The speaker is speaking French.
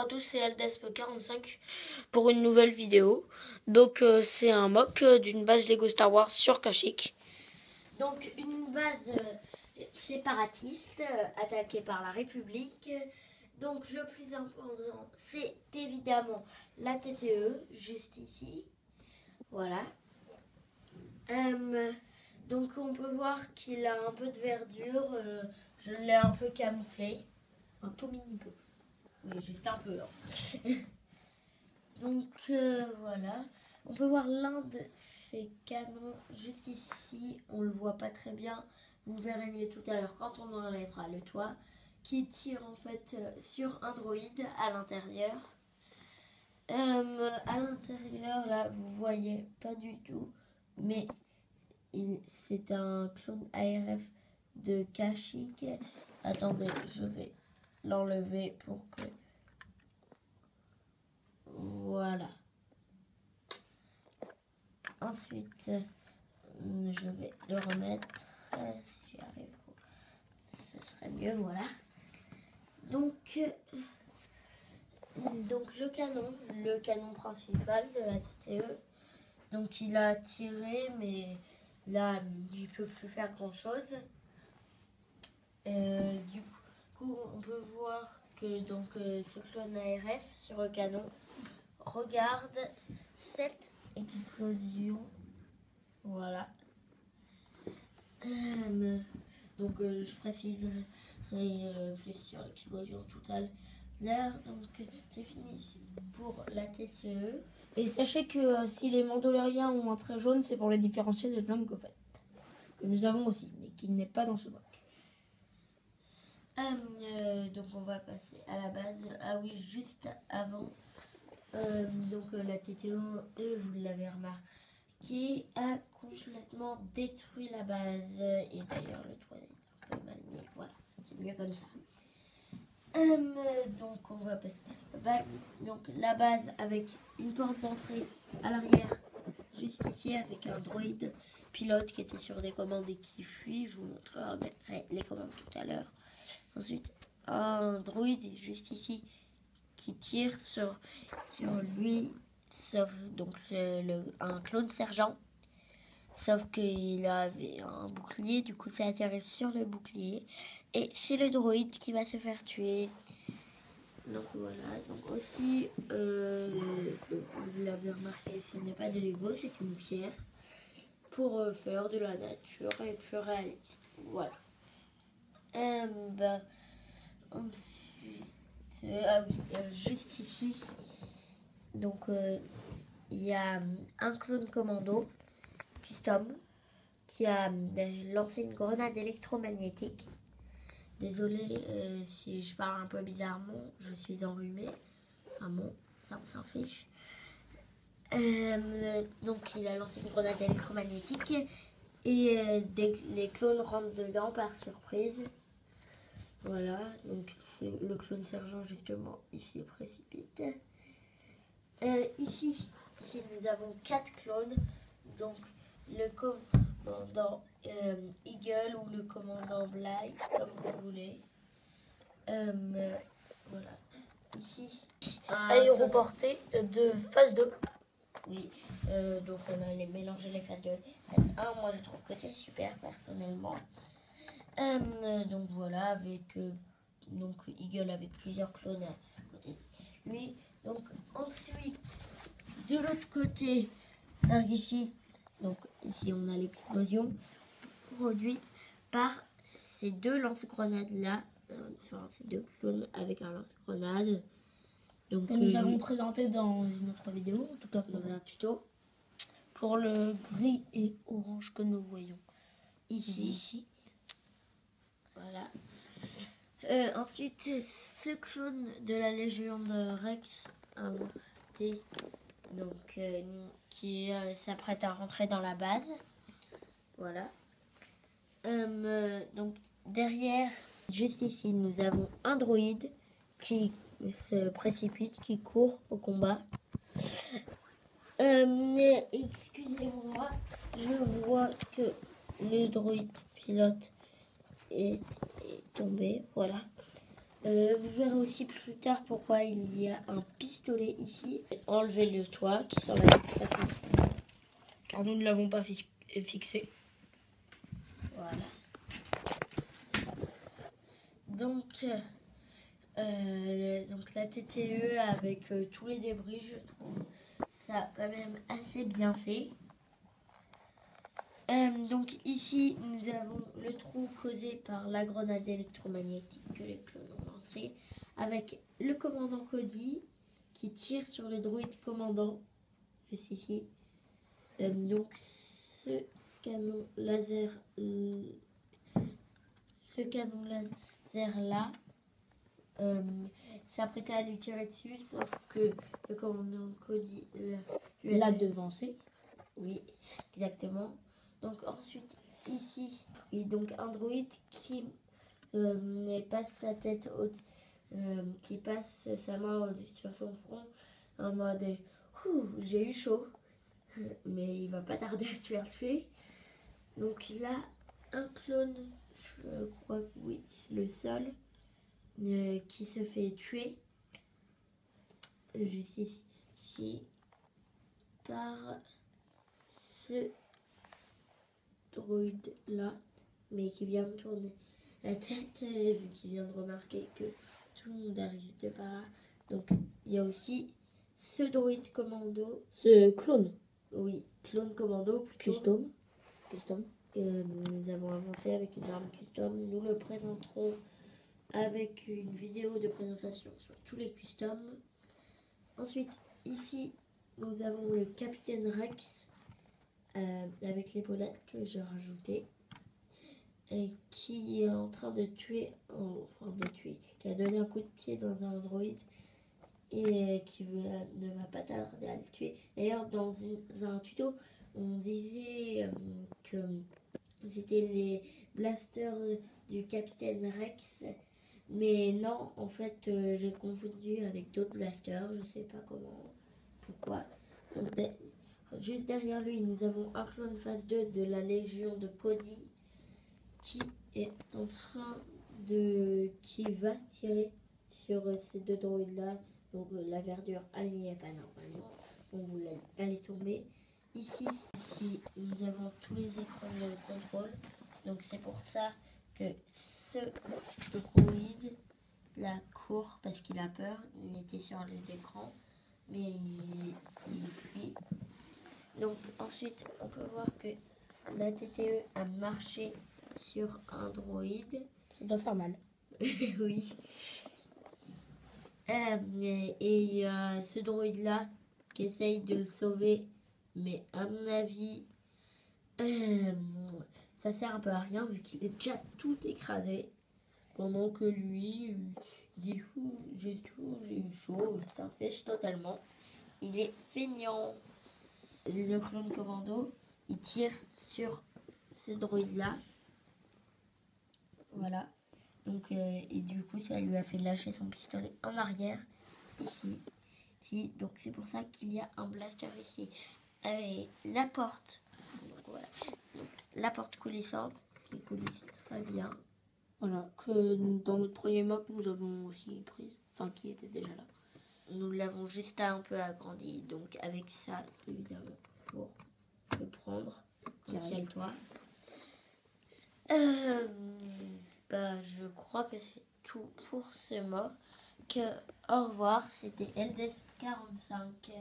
à tous, c'est Aldesp45 pour une nouvelle vidéo. Donc c'est un mock d'une base Lego Star Wars sur Kashyyyk. Donc une base séparatiste attaquée par la République. Donc le plus important, c'est évidemment la TTE, juste ici. Voilà. Donc on peut voir qu'il a un peu de verdure. Je l'ai un peu camouflé. Un tout mini peu. Oui, juste un peu. Hein. Donc voilà. On peut voir l'un de ces canons juste ici. On le voit pas très bien. Vous verrez mieux tout à l'heure quand on enlèvera le toit. Qui tire en fait sur un droïde à l'intérieur. À l'intérieur, là, vous voyez pas du tout. Mais c'est un clone ARF de Kashyyyk. Attendez, je vais l'enlever pour que... Voilà. Ensuite, je vais le remettre. Si j'y arrive, ce serait mieux. Voilà. Donc le canon principal de la TTE. Donc il a tiré, mais là, il ne peut plus faire grand-chose. Du coup, on peut voir que donc, ce clone ARF sur le canon regarde cette explosion. Voilà. Donc je préciserai plus sur l'explosion tout à l'heure. Donc c'est fini pour la TCE. Et sachez que si les Mandaloriens ont un trait jaune, c'est pour les différencier de Jango Fett, que nous avons aussi, mais qui n'est pas dans ce mock. Donc on va passer à la base. Ah oui, juste avant. Donc la TTO, vous l'avez remarqué, a complètement détruit la base. Et d'ailleurs le toit est un peu mal mis. Voilà, c'est mieux comme ça. Donc on va passer à la base. Donc la base avec une porte d'entrée à l'arrière, juste ici, avec un droïde pilote qui était sur des commandes et qui fuit. Je vous montrerai les commandes tout à l'heure. Ensuite, un droïde juste ici qui tire sur lui, sauf donc un clone sergent. Sauf qu'il avait un bouclier, du coup ça atterrit sur le bouclier. Et c'est le droïde qui va se faire tuer. Donc voilà, donc aussi, vous l'avez remarqué, ce n'est pas de Lego, c'est une pierre pour faire de la nature et plus réaliste. Voilà. Ensuite, juste ici, donc il y a un clone commando, custom, qui a lancé une grenade électromagnétique. Désolée si je parle un peu bizarrement, je suis enrhumée. Enfin bon, ça on s'en fiche. Donc il a lancé une grenade électromagnétique et les clones rentrent dedans par surprise. Voilà, donc le clone sergent justement ici précipite. Ici, nous avons 4 clones, donc le commandant Eagle ou le commandant Bly, comme vous voulez. Voilà, ici. Aéroporté de phase 2. Oui, donc on a mélangé les phases de phase 1. Moi je trouve que c'est super personnellement. Donc voilà, avec donc Eagle avec plusieurs clones à côté de lui. Donc ensuite, de l'autre côté, par ici, donc ici on a l'explosion produite par ces deux lance-grenades là, enfin ces deux clones avec un lance-grenade. Donc que nous avons présenté dans une autre vidéo, en tout cas dans un tuto. Pour le gris et orange que nous voyons ici. Voilà. Ensuite, ce clone de la Légion de Rex inventé, donc qui s'apprête à rentrer dans la base. Voilà. Donc derrière, juste ici, nous avons un droïde qui se précipite, qui court au combat. Excusez-moi, je vois que le droïde pilote est tombé, voilà. Vous verrez aussi plus tard pourquoi il y a un pistolet ici. Enlevez le toit qui s'enlève très facilement. Car nous ne l'avons pas fixé. Voilà. Donc la TTE avec tous les débris, je trouve ça quand même assez bien fait. Donc ici, nous avons le trou causé par la grenade électromagnétique que les clones ont lancé, avec le commandant Cody qui tire sur le droïde commandant, juste ici. Donc ce canon laser là s'apprêtait à lui tirer dessus, sauf que le commandant Cody l'a devancé. Oui, exactement. Donc ensuite, ici, oui, donc un droïde qui passe sa tête haute, qui passe sa main sur son front en mode « j'ai eu chaud », mais il va pas tarder à se faire tuer. Donc là, un clone, je crois que oui, c'est le seul, qui se fait tuer, juste ici, par ce droïde là, mais qui vient de tourner la tête, vu qu'il vient de remarquer que tout le monde arrive de par là. Donc il y a aussi ce droïde commando. Ce clone. Oui, clone commando Custom. Que nous avons inventé avec une arme custom. Nous le présenterons avec une vidéo de présentation sur tous les customs. Ensuite, ici, nous avons le capitaine Rex avec l'épaulette que j'ai rajoutée et qui est en train de tuer, qui a donné un coup de pied dans un droïde et qui ne va pas tarder à le tuer. D'ailleurs, dans un tuto, on disait que c'était les blasters du capitaine Rex. Mais non, en fait, j'ai confondu avec d'autres blasters. Je sais pas pourquoi. Donc, juste derrière lui, nous avons un clone phase 2 de la Légion de Cody qui va tirer sur ces deux droïdes-là. Donc, la verdure, elle n'y est pas normalement. On vous l'a dit, elle est tombée. Ici, nous avons tous les écrans de contrôle. Donc, c'est pour ça que ce droïde la court parce qu'il a peur. Il était sur les écrans, mais il fuit. Donc ensuite, on peut voir que la TTE a marché sur un droïde. Ça doit faire mal. Oui. Et ce droïde-là qui essaye de le sauver, mais à mon avis, ça sert un peu à rien vu qu'il est déjà tout écrasé. Pendant que lui, il dit j'ai eu chaud, il s'en fiche totalement. Il est feignant. Le clone commando, il tire sur ce droïde-là. Voilà. Donc, et du coup, ça lui a fait lâcher son pistolet en arrière, ici. Donc, c'est pour ça qu'il y a un blaster ici. Et la porte, donc, voilà. Donc, la porte coulissante, qui coulisse très bien. Voilà, que dans notre premier mock, nous avons aussi prise, enfin qui était déjà là. Nous l'avons juste un peu agrandi, donc avec ça, évidemment, pour le prendre, tiens-le-toi. Je crois que c'est tout pour ce mock. Au revoir, c'était LDS45.